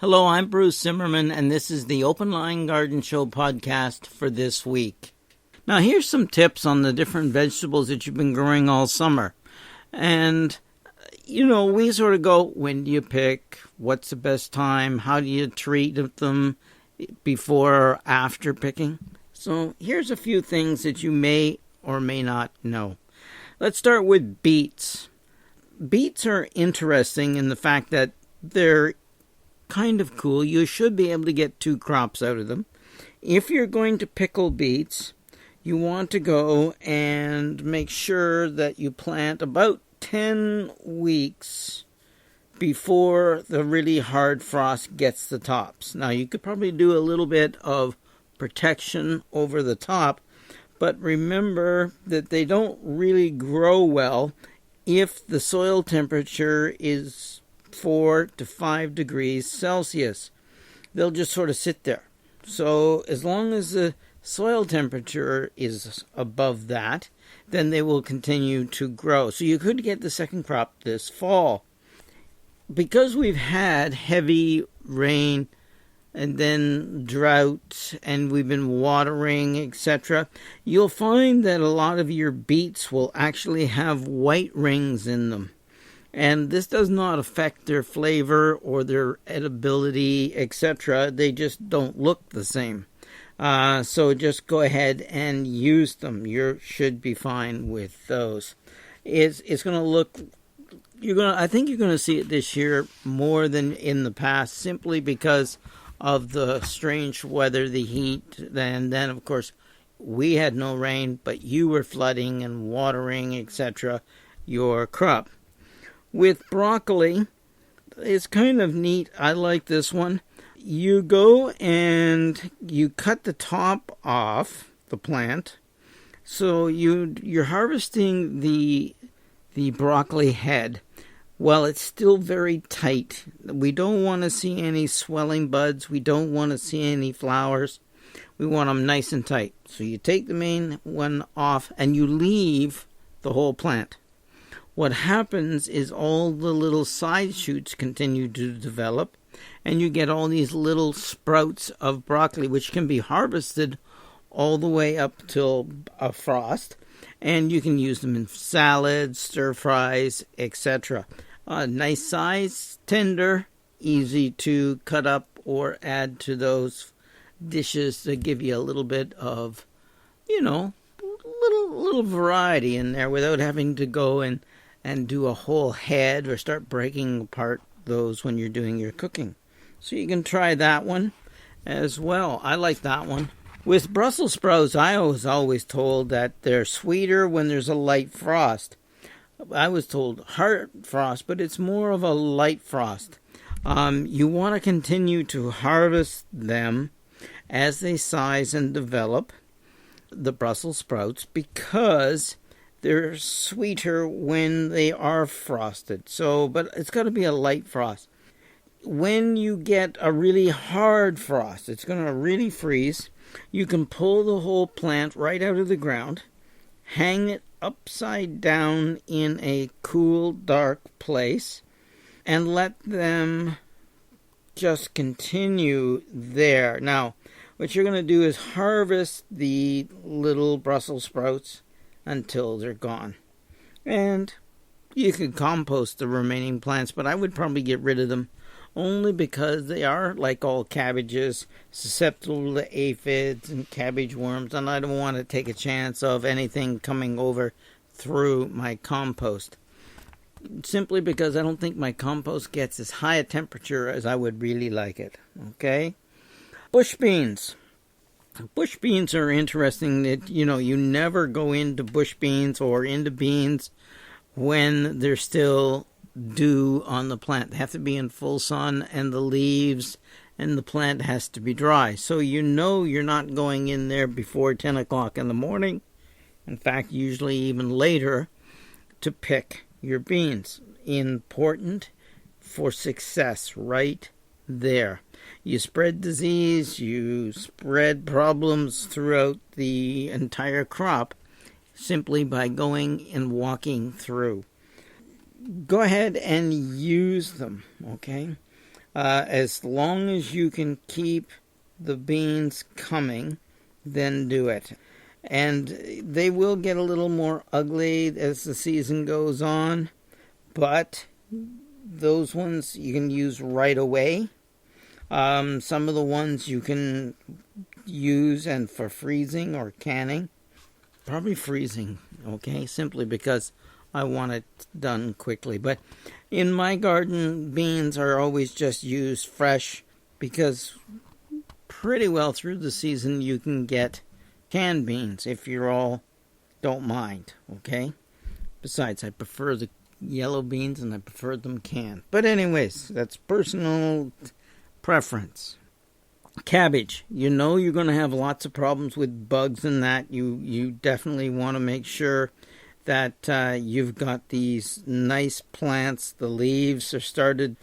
Hello, I'm Bruce Zimmerman, and this is the Open Line Garden Show podcast for this week. Now, here's some tips on the different vegetables that you've been growing all summer. And, we sort of go, when do you pick? What's the best time? How do you treat them before or after picking? So here's a few things that you may or may not know. Let's start with beets. Beets are interesting in the fact that they're kind of cool. You should be able to get 2 crops out of them. If you're going to pickle beets, you want to go and make sure that you plant about 10 weeks before the really hard frost gets the tops. Now, you could probably do a little bit of protection over the top, but remember that they don't really grow well if the soil temperature is 4 to 5 degrees Celsius. They'll just sort of sit there. So as long as the soil temperature is above that, then they will continue to grow. So you could get the second crop this fall. Because we've had heavy rain and then drought, and we've been watering, etc., you'll find that a lot of your beets will actually have white rings in them. And this does not affect their flavor or their edibility, etc. They just don't look the same. So just go ahead and use them. You should be fine with those. It's going to look... I think you're going to see it this year more than in the past, simply because of the strange weather, the heat, and then, of course, we had no rain, but you were flooding and watering, etc., your crop. With broccoli, it's kind of neat. I like this one. You go and you cut the top off the plant. So you're harvesting the broccoli head. Well, it's still very tight. We don't want to see any swelling buds. We don't want to see any flowers. We want them nice and tight. So you take the main one off and you leave the whole plant. What happens is all the little side shoots continue to develop, and you get all these little sprouts of broccoli, which can be harvested all the way up till a frost, and you can use them in salads, stir fries, etc. Nice size, tender, easy to cut up or add to those dishes to give you a little bit of, little variety in there without having to go and do a whole head or start breaking apart those when you're doing your cooking. So you can try that one as well. I like that one. With Brussels sprouts, I was always told that they're sweeter when there's a light frost. I was told hard frost, but it's more of a light frost. You want to continue to harvest them as they size and develop, the Brussels sprouts, because they're sweeter when they are frosted. But it's got to be a light frost. When you get a really hard frost, it's going to really freeze. You can pull the whole plant right out of the ground, hang it upside down in a cool, dark place, and let them just continue there. Now, what you're going to do is harvest the little Brussels sprouts until they're gone. And you can compost the remaining plants, but I would probably get rid of them only because they are, like all cabbages, susceptible to aphids and cabbage worms, and I don't want to take a chance of anything coming over through my compost. Simply because I don't think my compost gets as high a temperature as I would really like it. Okay? Bush beans. Bush beans are interesting that, you never go into bush beans or into beans when they're still dew on the plant. They have to be in full sun, and the leaves and the plant has to be dry. So you're not going in there before 10 o'clock in the morning. In fact, usually even later, to pick your beans. Important for success right there. You spread disease, you spread problems throughout the entire crop simply by going and walking through. Go ahead and use them, okay? As long as you can keep the beans coming, then do it. And they will get a little more ugly as the season goes on, but those ones you can use right away. Some of the ones you can use and for freezing or canning. Probably freezing, okay, simply because I want it done quickly. But in my garden, beans are always just used fresh because pretty well through the season you can get canned beans if you all don't mind, okay? Besides, I prefer the yellow beans and I prefer them canned. But anyways, that's personal preference. Cabbage. You know you're going to have lots of problems with bugs and that. You definitely want to make sure that you've got these nice plants. The leaves are started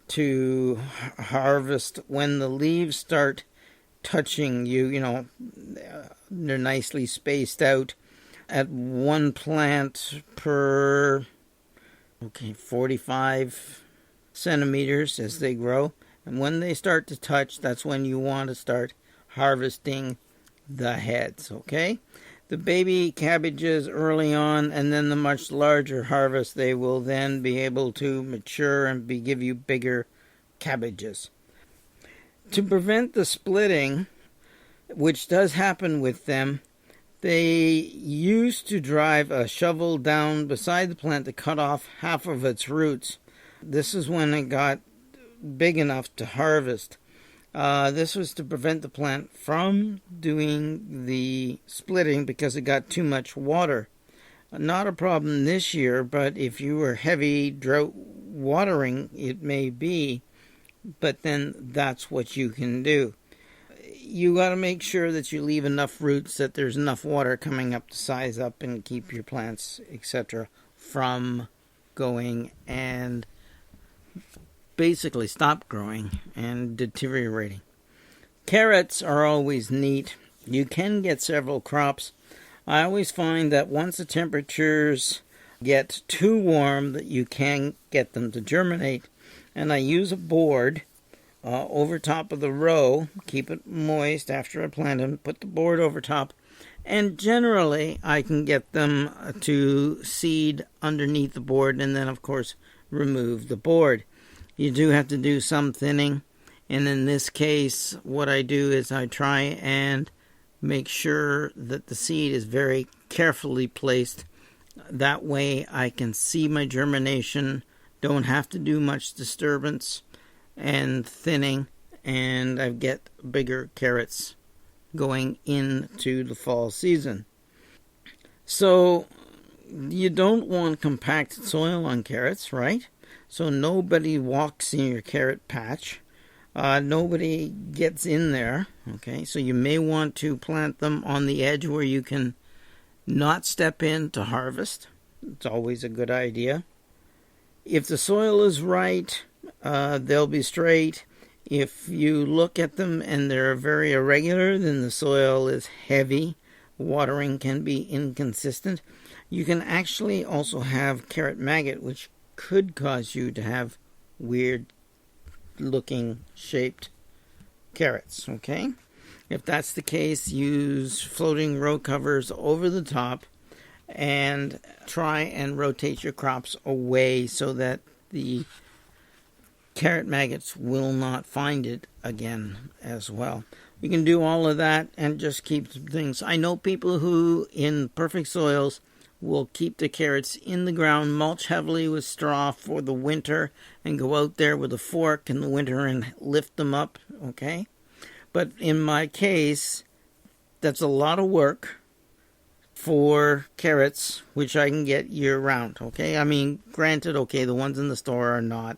to harvest. When the leaves start touching you know, they're nicely spaced out at one plant per 45 centimeters as they grow. And when they start to touch, that's when you want to start harvesting the heads, okay? The baby cabbages early on, and then the much larger harvest, they will then be able to mature and give you bigger cabbages. To prevent the splitting, which does happen with them, they used to drive a shovel down beside the plant to cut off half of its roots. This is when it got big enough to harvest. This was to prevent the plant from doing the splitting because it got too much water. Not a problem this year, but if you were heavy drought watering, it may be, but then that's what you can do. You got to make sure that you leave enough roots that there's enough water coming up to size up and keep your plants, etc., from going and basically stop growing and deteriorating. Carrots are always neat. You can get several crops. I always find that once the temperatures get too warm that you can get them to germinate. And I use a board over top of the row, keep it moist after I plant them, put the board over top, and generally I can get them to seed underneath the board and then of course remove the board. You do have to do some thinning, and in this case what I do is I try and make sure that the seed is very carefully placed. That way I can see my germination, don't have to do much disturbance and thinning, and I get bigger carrots going into the fall season. So you don't want compacted soil on carrots, right? So nobody walks in your carrot patch. Nobody gets in there, okay? So you may want to plant them on the edge where you can not step in to harvest. It's always a good idea. If the soil is right, they'll be straight. If you look at them and they're very irregular, then the soil is heavy. Watering can be inconsistent. You can actually also have carrot maggot, which could cause you to have weird looking shaped carrots, okay? If that's the case, use floating row covers over the top and try and rotate your crops away so that the carrot maggots will not find it again as well. We can do all of that and just keep things. I know people who in perfect soils will keep the carrots in the ground, mulch heavily with straw for the winter, and go out there with a fork in the winter and lift them up, okay? But in my case, that's a lot of work for carrots, which I can get year-round, okay? I mean, granted, okay, the ones in the store are not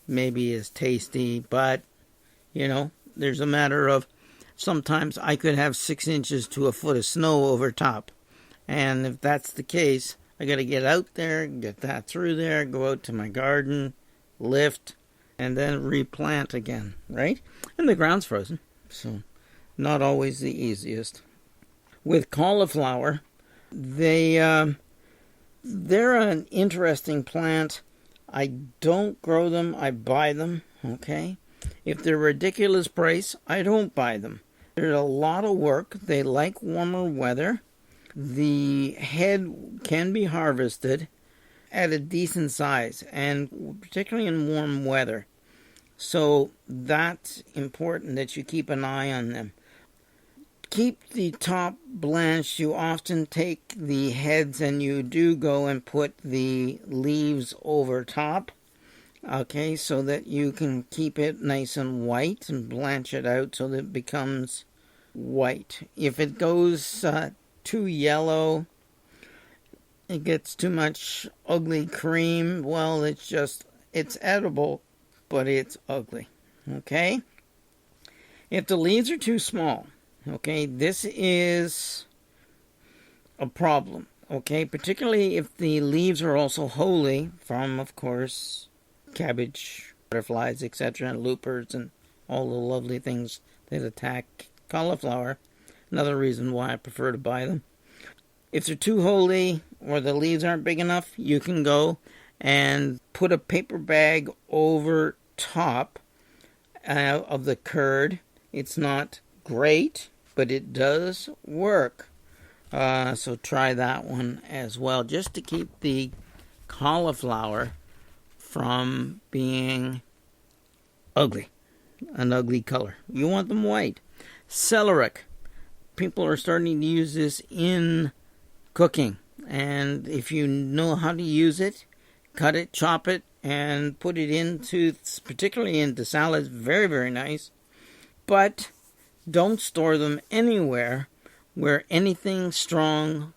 maybe as tasty, but, you know, there's a matter of sometimes I could have 6 inches to a foot of snow over top. And if that's the case, I got to get out there, get that through there, go out to my garden, lift, and then replant again, right? And the ground's frozen, so not always the easiest. With cauliflower, they're an interesting plant. I don't grow them, I buy them, Okay? If they're ridiculous price, I don't buy them. They're a lot of work. They like warmer weather. The head can be harvested at a decent size, and particularly in warm weather. So that's important that you keep an eye on them. Keep the top blanched. You often take the heads and you do go and put the leaves over top. Okay, so that you can keep it nice and white and blanch it out so that it becomes white. If it goes too yellow, it gets too much ugly cream, well, it's edible, but it's ugly. Okay? If the leaves are too small, okay, this is a problem. Okay, particularly if the leaves are also holy from, of course, cabbage, butterflies, etc., and loopers, and all the lovely things that attack cauliflower. Another reason why I prefer to buy them. If they're too holy or the leaves aren't big enough, you can go and put a paper bag over top of the curd. It's not great, but it does work. So try that one as well, just to keep the cauliflower from being ugly, an ugly color. You want them white. Celeriac. People are starting to use this in cooking, and if you know how to use it, cut it, chop it, and put it particularly into salads. Very, very nice. But don't store them anywhere where anything strong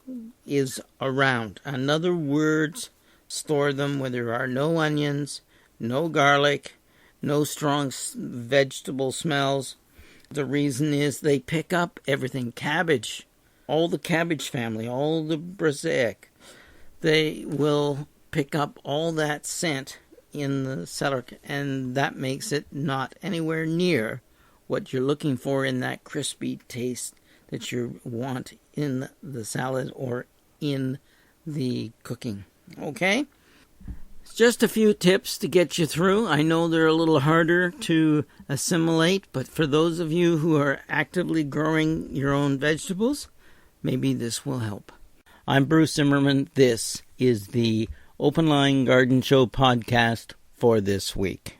is around. In other words, store them where there are no onions, no garlic, no strong vegetable smells. The reason is they pick up everything. Cabbage, all the cabbage family, all the Brassica, they will pick up all that scent in the celeriac, and that makes it not anywhere near what you're looking for in that crispy taste that you want in the salad or in the cooking. Okay? Just a few tips to get you through. I know they're a little harder to assimilate, but for those of you who are actively growing your own vegetables, maybe this will help. I'm Bruce Zimmerman. This is the Open Line Garden Show podcast for this week.